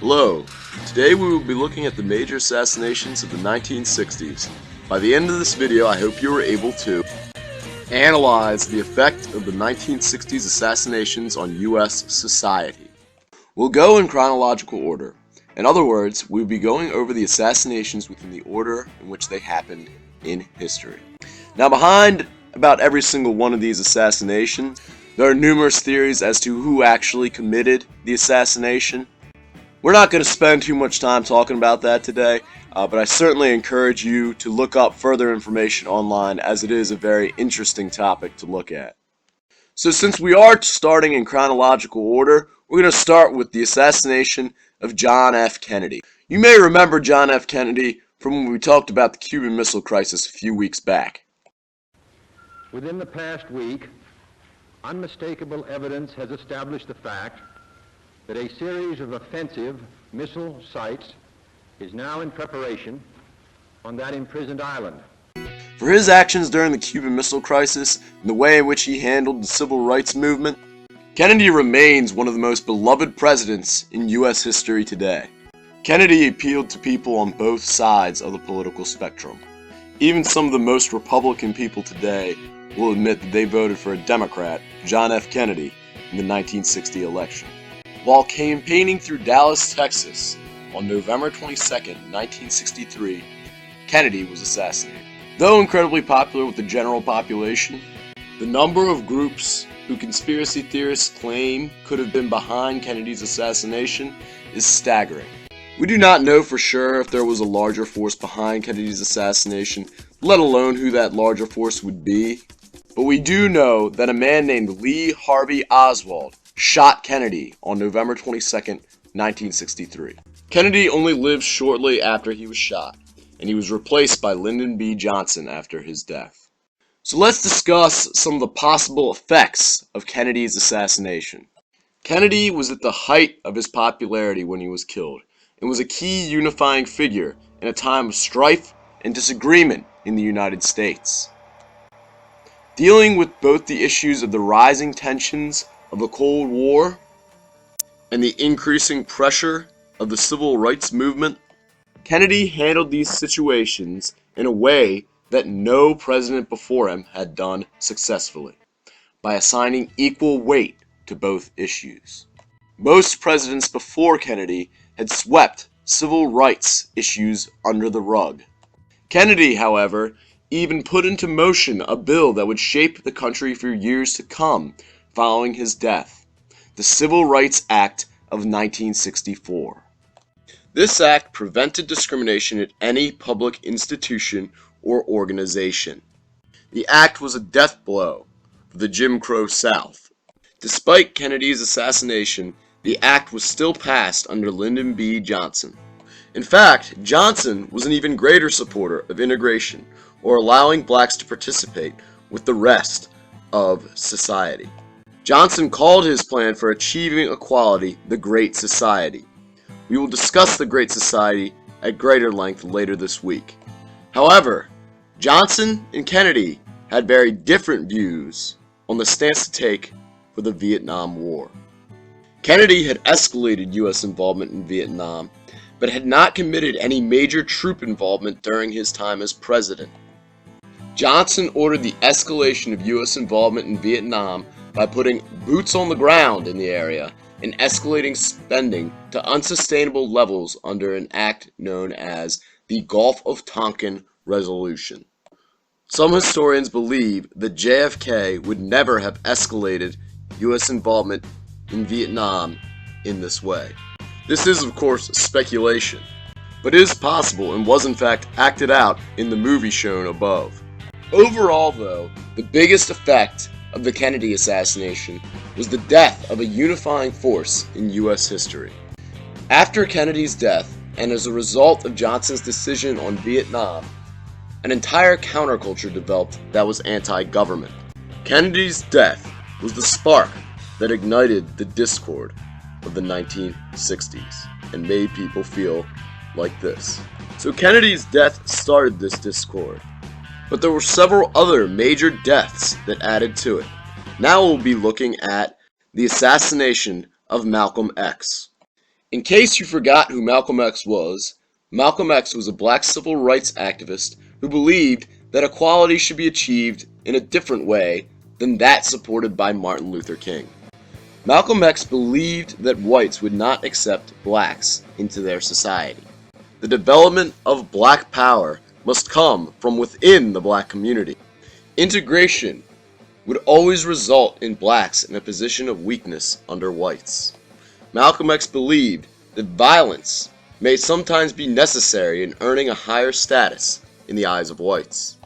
Hello, today we will be looking at the major assassinations of the 1960s. By the end of this video, I hope you are able to analyze the effect of the 1960s assassinations on U.S. society. We'll go in chronological order. In other words, we'll be going over the assassinations within the order in which they happened in history. Now, behind about every single one of these assassinations, there are numerous theories as to who actually committed the assassination. We're not going to spend too much time talking about that today, but I certainly encourage you to look up further information online, as it is a very interesting topic to look at. So since we are starting in chronological order, we're going to start with the assassination of John F. Kennedy. You may remember John F. Kennedy from when we talked about the Cuban Missile Crisis a few weeks back. Within the past week, unmistakable evidence has established the fact that a series of offensive missile sites is now in preparation on that imprisoned island. For his actions during the Cuban Missile Crisis and the way in which he handled the civil rights movement, Kennedy remains one of the most beloved presidents in U.S. history today. Kennedy appealed to people on both sides of the political spectrum. Even some of the most Republican people today will admit that they voted for a Democrat, John F. Kennedy, in the 1960 election. While campaigning through Dallas, Texas, on November 22, 1963, Kennedy was assassinated. Though incredibly popular with the general population, the number of groups who conspiracy theorists claim could have been behind Kennedy's assassination is staggering. We do not know for sure if there was a larger force behind Kennedy's assassination, let alone who that larger force would be, but we do know that a man named Lee Harvey Oswald shot Kennedy on November 22, 1963. Kennedy only lived shortly after he was shot, and he was replaced by Lyndon B. Johnson after his death. So let's discuss some of the possible effects of Kennedy's assassination. Kennedy was at the height of his popularity when he was killed, and was a key unifying figure in a time of strife and disagreement in the United States. Dealing with both the issues of the rising tensions of the Cold War and the increasing pressure of the civil rights movement, Kennedy handled these situations in a way that no president before him had done successfully, by assigning equal weight to both issues. Most presidents before Kennedy had swept civil rights issues under the rug. Kennedy, however, even put into motion a bill that would shape the country for years to come following his death, the Civil Rights Act of 1964. This act prevented discrimination at any public institution or organization. The act was a death blow for the Jim Crow South. Despite Kennedy's assassination, the act was still passed under Lyndon B. Johnson. In fact, Johnson was an even greater supporter of integration, or allowing blacks to participate with the rest of society. Johnson called his plan for achieving equality the Great Society. We will discuss the Great Society at greater length later this week. However, Johnson and Kennedy had very different views on the stance to take for the Vietnam War. Kennedy had escalated U.S. involvement in Vietnam, but had not committed any major troop involvement during his time as president. Johnson ordered the escalation of U.S. involvement in Vietnam by putting boots on the ground in the area and escalating spending to unsustainable levels under an act known as the Gulf of Tonkin Resolution. Some historians believe that JFK would never have escalated U.S. involvement in Vietnam in this way. This is, of course, speculation, but is possible and was in fact acted out in the movie shown above. Overall, though, the biggest effect of the Kennedy assassination was the death of a unifying force in U.S. history. After Kennedy's death, and as a result of Johnson's decision on Vietnam, an entire counterculture developed that was anti-government. Kennedy's death was the spark that ignited the discord of the 1960s and made people feel like this. So Kennedy's death started this discord. But there were several other major deaths that added to it. Now we'll be looking at the assassination of Malcolm X. In case you forgot who Malcolm X was a black civil rights activist who believed that equality should be achieved in a different way than that supported by Martin Luther King. Malcolm X believed that whites would not accept blacks into their society. The development of black power must come from within the black community. Integration would always result in blacks in a position of weakness under whites. Malcolm X believed that violence may sometimes be necessary in earning a higher status in the eyes of whites.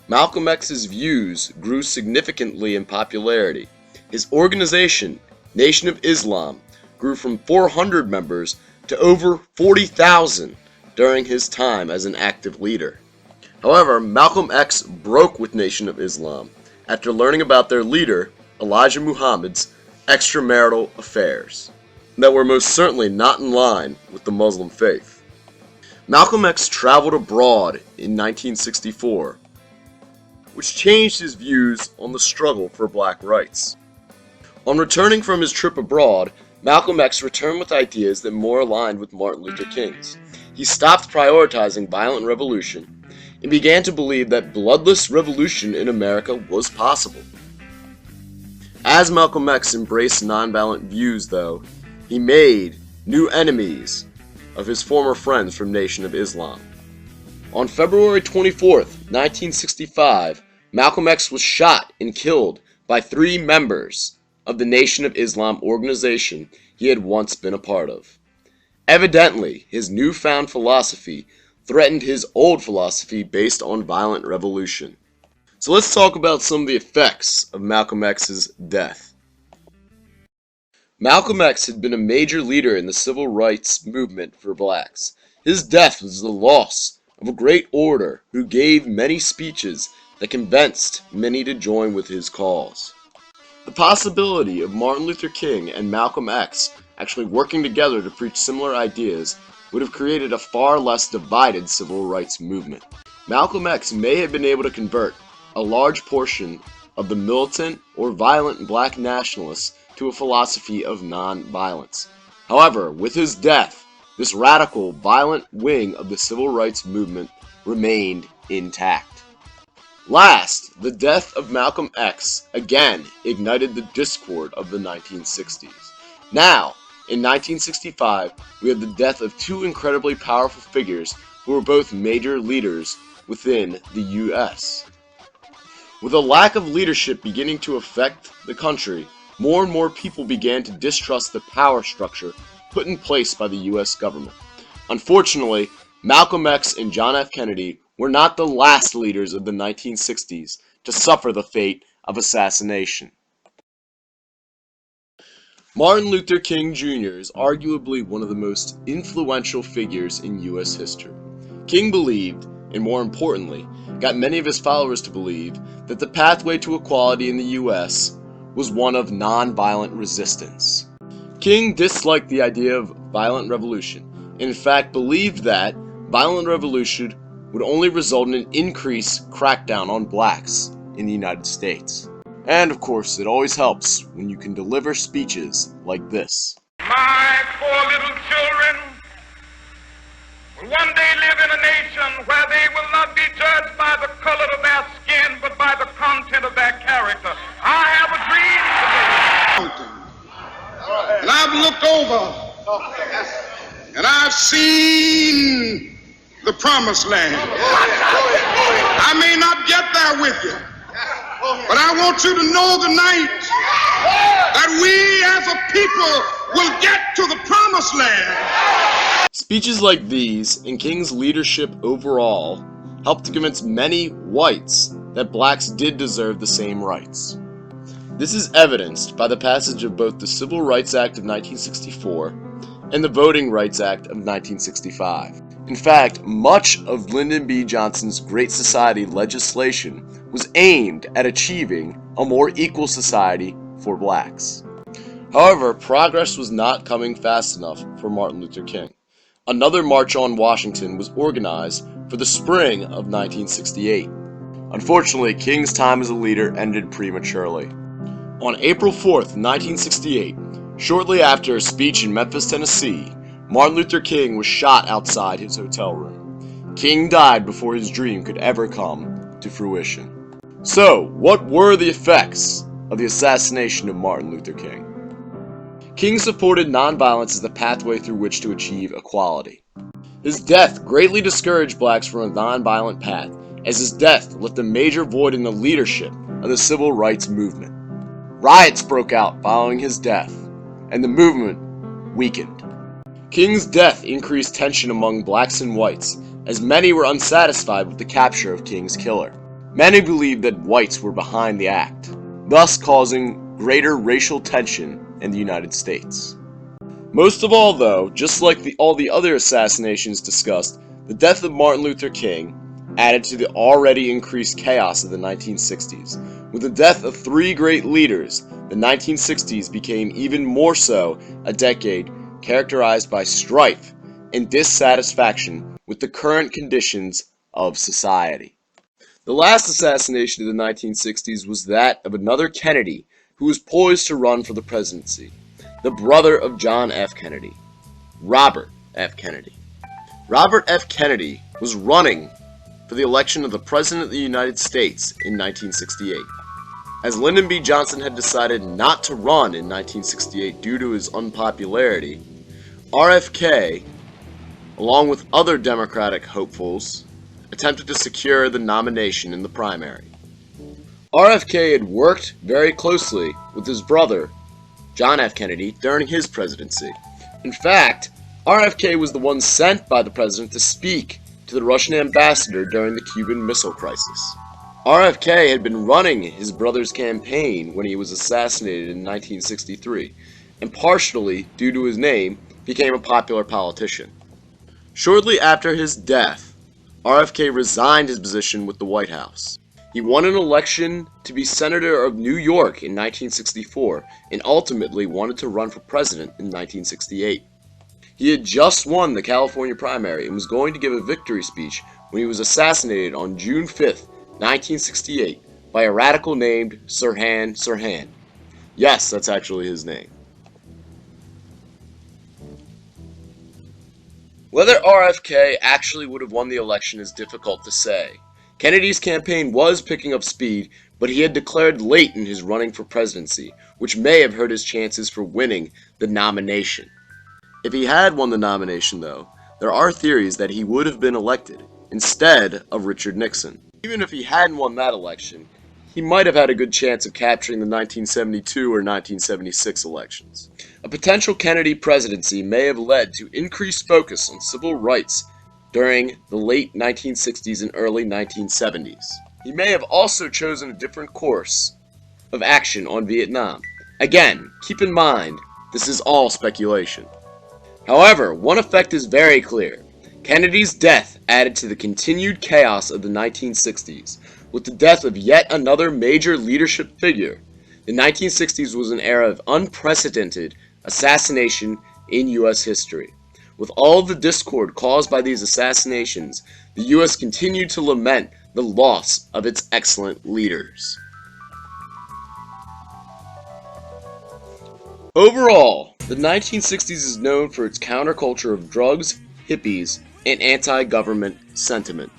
Malcolm X's views grew significantly in popularity. His organization, Nation of Islam, grew from 400 members to over 40,000 during his time as an active leader. However, Malcolm X broke with Nation of Islam after learning about their leader, Elijah Muhammad's extramarital affairs that were most certainly not in line with the Muslim faith. Malcolm X traveled abroad in 1964, which changed his views on the struggle for black rights. On returning from his trip abroad, Malcolm X returned with ideas that more aligned with Martin Luther King's. He stopped prioritizing violent revolution and began to believe that bloodless revolution in America was possible. As Malcolm X embraced nonviolent views, though, he made new enemies of his former friends from Nation of Islam. On February 24, 1965, Malcolm X was shot and killed by 3 members of the Nation of Islam organization he had once been a part of. Evidently, his newfound philosophy threatened his old philosophy based on violent revolution. So let's talk about some of the effects of Malcolm X's death. Malcolm X had been a major leader in the civil rights movement for blacks. His death was the loss of a great orator who gave many speeches that convinced many to join with his cause. The possibility of Martin Luther King and Malcolm X actually working together to preach similar ideas would have created a far less divided civil rights movement. Malcolm X may have been able to convert a large portion of the militant or violent black nationalists to a philosophy of non-violence. However, with his death, this radical, violent wing of the civil rights movement remained intact. Last, the death of Malcolm X again ignited the discord of the 1960s. Now, in 1965, we have the death of 2 incredibly powerful figures who were both major leaders within the U.S. With a lack of leadership beginning to affect the country, more and more people began to distrust the power structure put in place by the U.S. government. Unfortunately, Malcolm X and John F. Kennedy were not the last leaders of the 1960s to suffer the fate of assassination. Martin Luther King Jr. is arguably one of the most influential figures in U.S. history. King believed, and more importantly, got many of his followers to believe, that the pathway to equality in the U.S. was one of non-violent resistance. King disliked the idea of violent revolution, and in fact believed that violent revolution would only result in an increased crackdown on blacks in the United States. And of course, it always helps when you can deliver speeches like this. My 4 little children will one day live in a nation where they will not be judged by the color of their skin, but by the content of their character. I have a dream today. And I've looked over and I've seen the promised land. I may not get there with you, but I want you to know tonight that we as a people will get to the promised land. Speeches like these and King's leadership overall helped to convince many whites that blacks did deserve the same rights. This is evidenced by the passage of both the Civil Rights Act of 1964 and the Voting Rights Act of 1965. In fact, much of Lyndon B. Johnson's Great Society legislation was aimed at achieving a more equal society for blacks. However, progress was not coming fast enough for Martin Luther King. Another March on Washington was organized for the spring of 1968. Unfortunately, King's time as a leader ended prematurely. On April 4th, 1968, shortly after a speech in Memphis, Tennessee, Martin Luther King was shot outside his hotel room. King died before his dream could ever come to fruition. So, what were the effects of the assassination of Martin Luther King? King supported nonviolence as the pathway through which to achieve equality. His death greatly discouraged blacks from a nonviolent path, as his death left a major void in the leadership of the civil rights movement. Riots broke out following his death, and the movement weakened. King's death increased tension among blacks and whites, as many were unsatisfied with the capture of King's killer. Many believed that whites were behind the act, thus causing greater racial tension in the United States. Most of all, though, just like all the other assassinations discussed, the death of Martin Luther King added to the already increased chaos of the 1960s. With the death of three great leaders, the 1960s became even more so a decade characterized by strife and dissatisfaction with the current conditions of society. The last assassination of the 1960s was that of another Kennedy who was poised to run for the presidency, the brother of John F. Kennedy, Robert F. Kennedy. Robert F. Kennedy was running for the election of the President of the United States in 1968. As Lyndon B. Johnson had decided not to run in 1968 due to his unpopularity, RFK, along with other Democratic hopefuls, attempted to secure the nomination in the primary. RFK had worked very closely with his brother, John F. Kennedy, during his presidency. In fact, RFK was the one sent by the president to speak to the Russian ambassador during the Cuban Missile Crisis. RFK had been running his brother's campaign when he was assassinated in 1963, and partially due to his name, became a popular politician. Shortly after his death, RFK resigned his position with the White House. He won an election to be Senator of New York in 1964 and ultimately wanted to run for president in 1968. He had just won the California primary and was going to give a victory speech when he was assassinated on June 5, 1968 by a radical named Sirhan Sirhan. Yes, that's actually his name. Whether RFK actually would have won the election is difficult to say. Kennedy's campaign was picking up speed, but he had declared late in his running for presidency, which may have hurt his chances for winning the nomination. If he had won the nomination, though, there are theories that he would have been elected instead of Richard Nixon. Even if he hadn't won that election, he might have had a good chance of capturing the 1972 or 1976 elections. A potential Kennedy presidency may have led to increased focus on civil rights during the late 1960s and early 1970s. He may have also chosen a different course of action on Vietnam. Again, keep in mind, this is all speculation. However, one effect is very clear. Kennedy's death added to the continued chaos of the 1960s. With the death of yet another major leadership figure, the 1960s was an era of unprecedented assassination in U.S. history. With all the discord caused by these assassinations, the U.S. continued to lament the loss of its excellent leaders. Overall, the 1960s is known for its counterculture of drugs, hippies, and anti-government sentiment.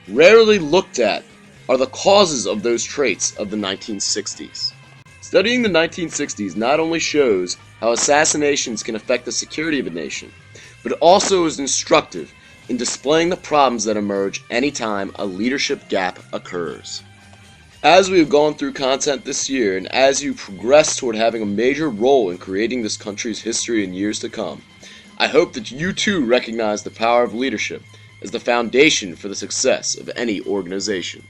Rarely looked at are the causes of those traits of the 1960s. Studying the 1960s not only shows how assassinations can affect the security of a nation, but it also is instructive in displaying the problems that emerge anytime a leadership gap occurs. As we have gone through content this year, and as you progress toward having a major role in creating this country's history in years to come, I hope that you too recognize the power of leadership as the foundation for the success of any organization.